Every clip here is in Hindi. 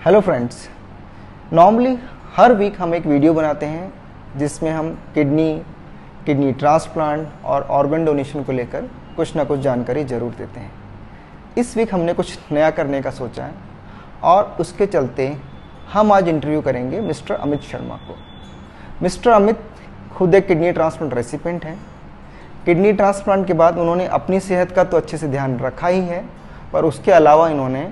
हेलो फ्रेंड्स, नॉर्मली हर वीक हम एक वीडियो बनाते हैं जिसमें हम किडनी ट्रांसप्लांट और ऑर्गन डोनेशन को लेकर कुछ ना कुछ जानकारी ज़रूर देते हैं। इस वीक हमने कुछ नया करने का सोचा है और उसके चलते हम आज इंटरव्यू करेंगे मिस्टर अमित शर्मा को। मिस्टर अमित खुद एक किडनी ट्रांसप्लांट रेसिपिएंट हैं। किडनी ट्रांसप्लांट के बाद उन्होंने अपनी सेहत का तो अच्छे से ध्यान रखा ही है, पर उसके अलावा इन्होंने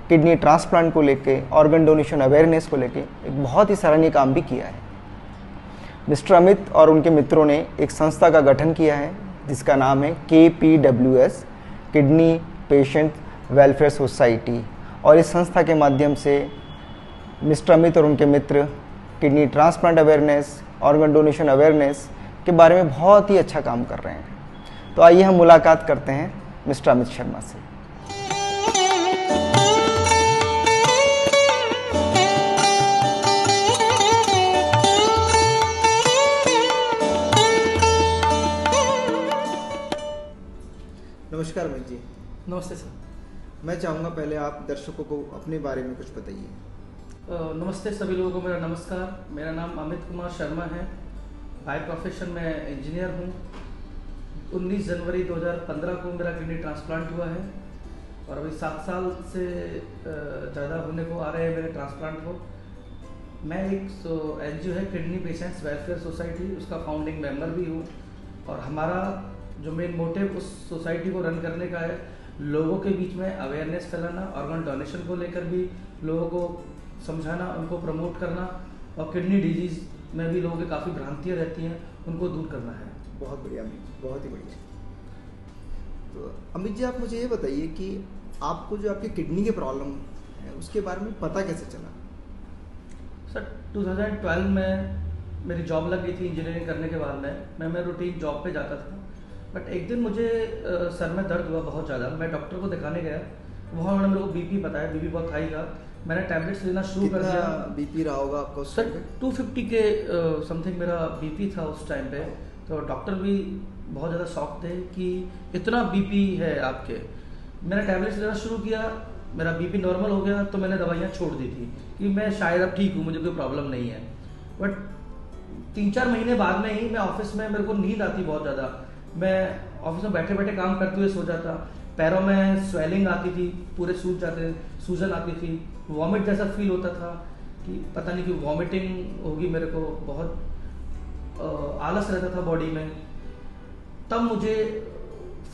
किडनी ट्रांसप्लांट को लेके, ऑर्गन डोनेशन अवेयरनेस को लेके एक बहुत ही सराहनीय काम भी किया है। मिस्टर अमित और उनके मित्रों ने एक संस्था का गठन किया है जिसका नाम है KPWS, kidney patient welfare society, और इस संस्था के माध्यम से मिस्टर अमित और उनके मित्र kidney transplant awareness, organ donation awareness के बारे में बहुत ही अच्छा काम कर रहे हैं। तो आइए हम मुलाकात करते हैं मिस्टर अमित शर्मा से। नमस्कार अमित जी। नमस्ते सर। मैं चाहूँगा पहले आप दर्शकों को अपने बारे में कुछ बताइए। नमस्ते सभी लोगों को, मेरा नमस्कार। मेरा नाम अमित कुमार शर्मा है। बाय प्रोफेशन में इंजीनियर हूँ। 19 जनवरी 2015 को मेरा किडनी ट्रांसप्लांट हुआ है और अभी 7 साल से ज़्यादा होने को आ रहे हैं मेरे ट्रांसप्लांट को। मैं एक NGO है किडनी पेशेंट्स वेलफेयर सोसाइटी, उसका फाउंडिंग मेंबर भी हूँ। और हमारा जो मेन मोटिव उस सोसाइटी को रन करने का है, लोगों के बीच में अवेयरनेस फैलाना, ऑर्गन डोनेशन को लेकर भी लोगों को समझाना, उनको प्रमोट करना, और किडनी डिजीज़ में भी लोगों की काफ़ी भ्रांतियाँ रहती हैं, उनको दूर करना है। बहुत बढ़िया अमित, बहुत ही बढ़िया। तो अमित जी, आप मुझे ये बताइए कि आपको जो आपकी किडनी की प्रॉब्लम है उसके बारे में पता कैसे चला? सर 2012 में मेरी जॉब लग गई थी इंजीनियरिंग करने के बाद में मैं रूटीन जॉब पे जाता था। बट एक दिन मुझे सर में दर्द हुआ बहुत ज़्यादा। मैं डॉक्टर को दिखाने गया, वहाँ उन्होंने मेरे को BP बताया, BP बहुत हाई था। मैंने टैबलेट्स लेना शुरू कर दिया। BP रहा होगा आपको सर 250 के समथिंग मेरा BP था उस टाइम पे। तो डॉक्टर भी बहुत ज़्यादा शॉक थे कि इतना BP है आपके। मैंने टैबलेट्स लेना शुरू किया, मेरा BP नॉर्मल हो गया, तो मैंने दवाइयाँ छोड़ दी थी कि मैं शायद अब ठीक हूँ, मुझे कोई प्रॉब्लम नहीं है। बट 3-4 महीने बाद में ही मैं ऑफिस में, मेरे को नींद आती बहुत ज़्यादा। मैं ऑफिस में बैठे बैठे काम करते हुए सो जाता। पैरों में स्वेलिंग आती थी, पूरे सूज जाते, सूजन आती थी, वॉमिट जैसा फील होता था कि पता नहीं कि वॉमिटिंग होगी, मेरे को बहुत आलस रहता था बॉडी में। तब मुझे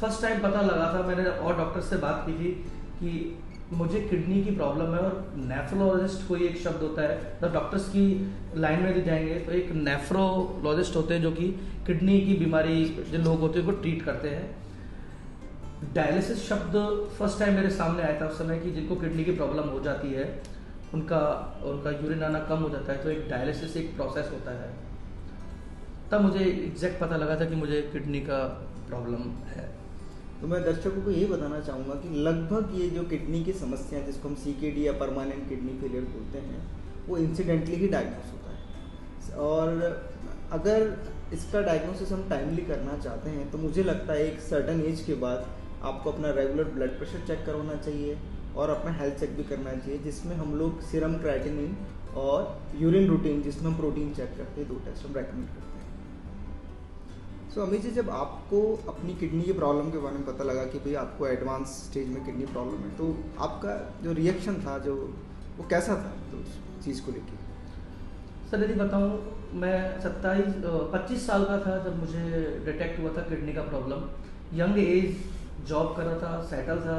फर्स्ट टाइम पता लगा था, मैंने और डॉक्टर से बात की थी कि मुझे किडनी की प्रॉब्लम है। और नेफ्रोलॉजिस्ट कोई एक शब्द होता है, तो डॉक्टर्स की लाइन में भी जाएंगे तो एक नेफ्रोलॉजिस्ट होते हैं जो कि किडनी की बीमारी जो लोग होते हैं उनको ट्रीट करते हैं। डायलिसिस शब्द फर्स्ट टाइम मेरे सामने आया था उस समय कि जिनको किडनी की प्रॉब्लम हो जाती है, उनका यूरिन आना कम हो जाता है, तो एक डायलिसिस एक प्रोसेस होता है। तब मुझे एग्जैक्ट पता लगा था कि मुझे किडनी का प्रॉब्लम है। तो मैं दर्शकों को ये बताना चाहूँगा कि लगभग ये जो किडनी की समस्या है जिसको हम CKD या परमानेंट किडनी फेलियर बोलते हैं, वो इंसिडेंटली ही डायग्नोस होता है। और अगर इसका डायग्नोसिस हम टाइमली करना चाहते हैं तो मुझे लगता है एक सर्टन एज के बाद आपको अपना रेगुलर ब्लड प्रेशर चेक करवाना चाहिए और अपना हेल्थ चेक भी करना चाहिए, जिसमें हम लोग सीरम क्रिएटिनिन और यूरिन रूटीन जिसमें हम प्रोटीन चेक करते हैं, 2 टेस्ट हम रेकमेंड करते हैं। सो अमित जी, जब आपको अपनी किडनी की प्रॉब्लम के बारे में पता लगा कि भाई आपको एडवांस स्टेज में किडनी प्रॉब्लम है, तो आपका जो रिएक्शन था जो वो कैसा था तो उस चीज़ को लेके? सर यदि बताऊँ, मैं 25 साल का था जब मुझे डिटेक्ट हुआ था किडनी का प्रॉब्लम। यंग एज, जॉब कर रहा था, सेटल था,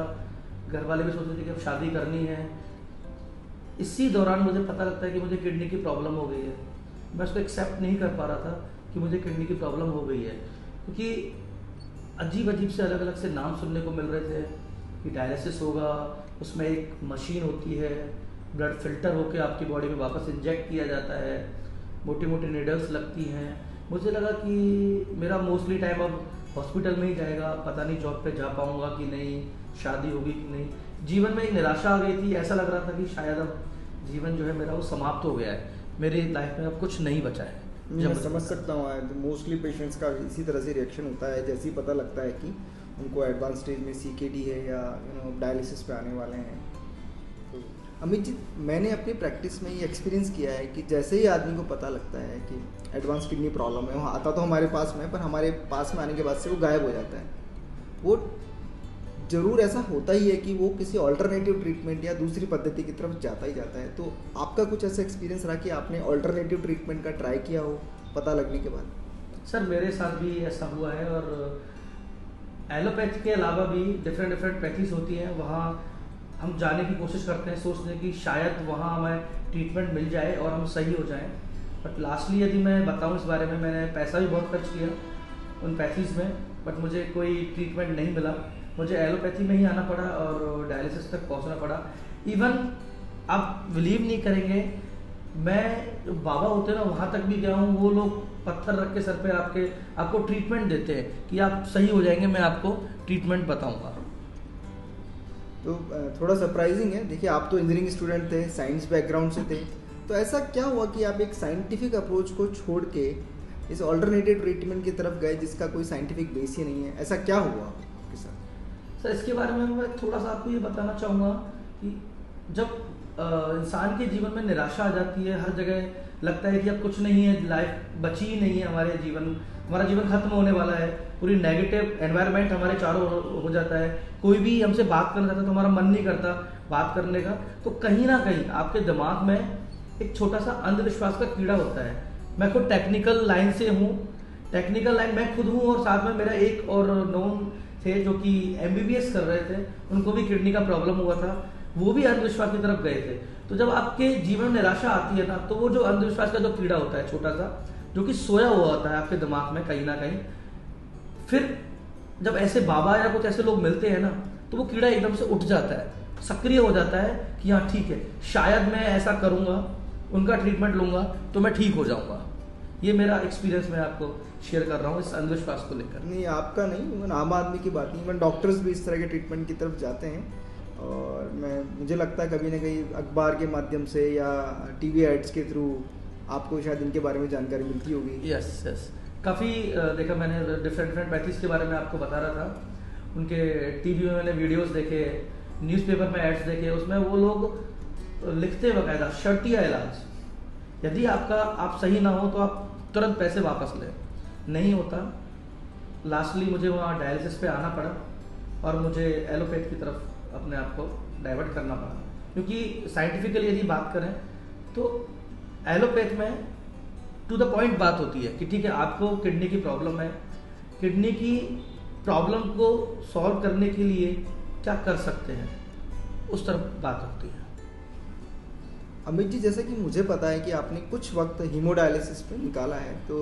घर वाले भी सोचते थे कि अब शादी करनी है। इसी दौरान मुझे पता लगता है कि मुझे किडनी की प्रॉब्लम हो गई है। मैं उसको एक्सेप्ट नहीं कर पा रहा था कि मुझे किडनी की प्रॉब्लम हो गई है, क्योंकि अजीब अजीब से अलग अलग से नाम सुनने को मिल रहे थे कि डायलिसिस होगा, उसमें एक मशीन होती है, ब्लड फिल्टर होकर आपकी बॉडी में वापस इंजेक्ट किया जाता है, मोटी मोटी नीडल्स लगती हैं। मुझे लगा कि मेरा मोस्टली टाइम अब हॉस्पिटल में ही जाएगा, पता नहीं जॉब पे जा पाऊँगा कि नहीं, शादी होगी कि नहीं। जीवन में एक निराशा आ गई थी। ऐसा लग रहा था कि शायद अब जीवन जो है मेरा वो समाप्त हो गया है, मेरी लाइफ में अब कुछ नहीं बचा है। मैं समझ सकता हूँ, मोस्टली पेशेंट्स का इसी तरह से रिएक्शन होता है जैसे ही पता लगता है कि उनको एडवांस स्टेज में CKD है या डायलिसिस पे आने वाले हैं। तो अमित जी, मैंने अपनी प्रैक्टिस में ये एक्सपीरियंस किया है कि जैसे ही आदमी को पता लगता है कि एडवांस किडनी प्रॉब्लम है, वो आता तो हमारे पास में, पर हमारे पास में आने के बाद से वो गायब हो जाता है। वो ज़रूर ऐसा होता ही है कि वो किसी ऑल्टरनेटिव ट्रीटमेंट या दूसरी पद्धति की तरफ जाता ही जाता है। तो आपका कुछ ऐसा एक्सपीरियंस रहा कि आपने ऑल्टरनेटिव ट्रीटमेंट का ट्राई किया हो पता लगने के बाद? सर मेरे साथ भी ऐसा हुआ है, और एलोपैथी के अलावा भी डिफरेंट पैथीज होती हैं, वहाँ हम जाने की कोशिश करते हैं, सोचते हैं कि शायद वहाँ हमें ट्रीटमेंट मिल जाए और हम सही हो जाएं। बट लास्टली यदि मैं बताऊँ इस बारे में, मैंने पैसा भी बहुत खर्च किया उन पैथीज़ में, बट मुझे कोई ट्रीटमेंट नहीं मिला। मुझे एलोपैथी में ही आना पड़ा और डायलिसिस तक पहुंचना पड़ा। इवन आप बिलीव नहीं करेंगे, मैं जो बाबा होते हैं ना वहाँ तक भी गया हूँ, वो लोग पत्थर रख के सर पे आपको ट्रीटमेंट देते हैं कि आप सही हो जाएंगे, मैं आपको ट्रीटमेंट बताऊंगा। तो थोड़ा सरप्राइजिंग है। देखिए, आप तो इंजीनियरिंग स्टूडेंट थे, साइंस बैकग्राउंड से थे, तो ऐसा क्या हुआ कि आप एक साइंटिफिक अप्रोच को छोड़ के इस ऑल्टरनेटिव ट्रीटमेंट की तरफ गए जिसका कोई साइंटिफिक बेस ही नहीं है? ऐसा क्या हुआ आपके साथ? सर इसके बारे में मैं थोड़ा सा आपको ये बताना चाहूँगा कि जब इंसान के जीवन में निराशा आ जाती है, हर जगह लगता है कि अब कुछ नहीं है, लाइफ बची ही नहीं है, हमारा जीवन खत्म होने वाला है, पूरी नेगेटिव एनवायरनमेंट हमारे चारों हो जाता है, कोई भी हमसे बात करना चाहता है तो हमारा मन नहीं करता बात करने का, तो कहीं ना कहीं आपके दिमाग में एक छोटा सा अंधविश्वास का कीड़ा होता है। मैं खुद टेक्निकल लाइन से हूँ, टेक्निकल लाइन मैं खुद हूँ, और साथ में मेरा एक और नोन थे जो कि MBBS कर रहे थे, उनको भी किडनी का प्रॉब्लम हुआ था, वो भी अंधविश्वास की तरफ गए थे। तो जब आपके जीवन में निराशा आती है ना, तो वो जो अंधविश्वास का जो कीड़ा होता है छोटा सा, जो कि सोया हुआ होता है आपके दिमाग में कहीं ना कहीं, फिर जब ऐसे बाबा या कुछ ऐसे लोग मिलते हैं ना, तो वो कीड़ा एकदम से उठ जाता है, सक्रिय हो जाता है कि हाँ ठीक है, शायद मैं ऐसा करूँगा, उनका ट्रीटमेंट लूँगा तो मैं ठीक हो जाऊँगा। ये मेरा एक्सपीरियंस मैं आपको शेयर कर रहा हूँ इस अंधविश्वास को लेकर। नहीं, आपका नहीं, इवन आम आदमी की बात नहीं, इवन डॉक्टर्स भी इस तरह के ट्रीटमेंट की तरफ जाते हैं। और मुझे लगता है कभी ना कहीं अखबार के माध्यम से या टीवी एड्स के थ्रू आपको शायद इनके बारे में जानकारी मिलती होगी। यस, काफ़ी देखा मैंने, डिफरेंट पैथीज के बारे में आपको बता रहा था, उनके टीवी में मैंने वीडियोस देखे, न्यूज़पेपर में एड्स देखे, उसमें वो लोग लिखते बाकायदा शर्तिया इलाज, यदि आप सही ना हो तो आप तुरंत पैसे वापस लें। नहीं होता। लास्टली मुझे वहाँ डायलिसिस पे आना पड़ा और मुझे एलोपैथ की तरफ अपने आप को डाइवर्ट करना पड़ा, क्योंकि साइंटिफिकली यदि बात करें तो एलोपैथ में टू द पॉइंट बात होती है कि ठीक है, आपको किडनी की प्रॉब्लम है, किडनी की प्रॉब्लम को सॉल्व करने के लिए क्या कर सकते हैं, उस तरफ बात होती है। अमित जी, जैसा कि मुझे पता है कि आपने कुछ वक्त हीमोडायलिसिस पे निकाला है, तो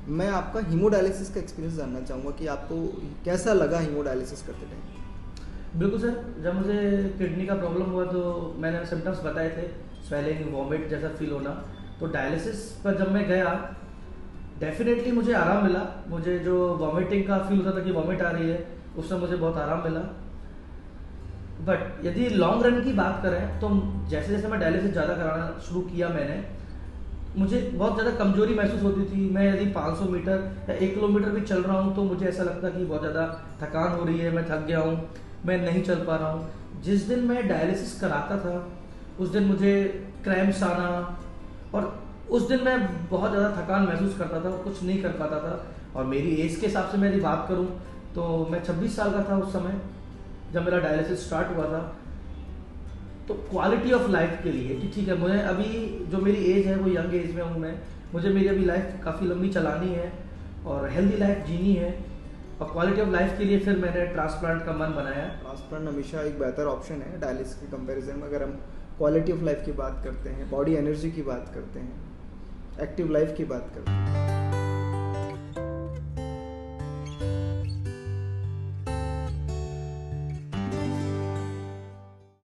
मैं आपका हीमोडायलिसिस का एक्सपीरियंस जानना चाहूँगा कि आपको कैसा लगा हीमोडायलिसिस करते टाइम? बिल्कुल सर, जब मुझे किडनी का प्रॉब्लम हुआ तो मैंने सिम्टम्स बताए थे, स्वेलिंग, वॉमिट जैसा फील होना। तो डायलिसिस पर जब मैं गया, डेफिनेटली मुझे आराम मिला। मुझे जो वॉमिटिंग का फील होता था कि वॉमिट आ रही है, उससे मुझे बहुत आराम मिला। बट यदि लॉन्ग रन की बात करें तो जैसे जैसे मैं डायलिसिस ज़्यादा कराना शुरू किया, मुझे बहुत ज़्यादा कमजोरी महसूस होती थी। मैं यदि 500 मीटर या 1 किलोमीटर भी चल रहा हूँ तो मुझे ऐसा लगता कि बहुत ज़्यादा थकान हो रही है, मैं थक गया हूँ, मैं नहीं चल पा रहा हूँ। जिस दिन मैं डायलिसिस कराता था उस दिन मुझे क्रैम्प्स आना, और उस दिन मैं बहुत ज़्यादा थकान महसूस करता था, कुछ नहीं कर पाता था। और मेरी एज के हिसाब से मैं यदि बात करूँ तो मैं 26 साल का था उस समय जब मेरा डायलिसिस स्टार्ट हुआ था। तो क्वालिटी ऑफ लाइफ के लिए कि ठीक है, मुझे अभी जो मेरी एज है वो यंग एज में हूँ मैं, मुझे मेरी अभी लाइफ काफ़ी लंबी चलानी है और हेल्दी लाइफ जीनी है, और क्वालिटी ऑफ लाइफ के लिए फिर मैंने ट्रांसप्लांट का मन बनाया। ट्रांसप्लांट हमेशा एक बेहतर ऑप्शन है डायलिसिस के कंपैरिजन में। अगर हम क्वालिटी ऑफ लाइफ की बात करते हैं, बॉडी एनर्जी की बात करते हैं, एक्टिव लाइफ की बात करते हैं,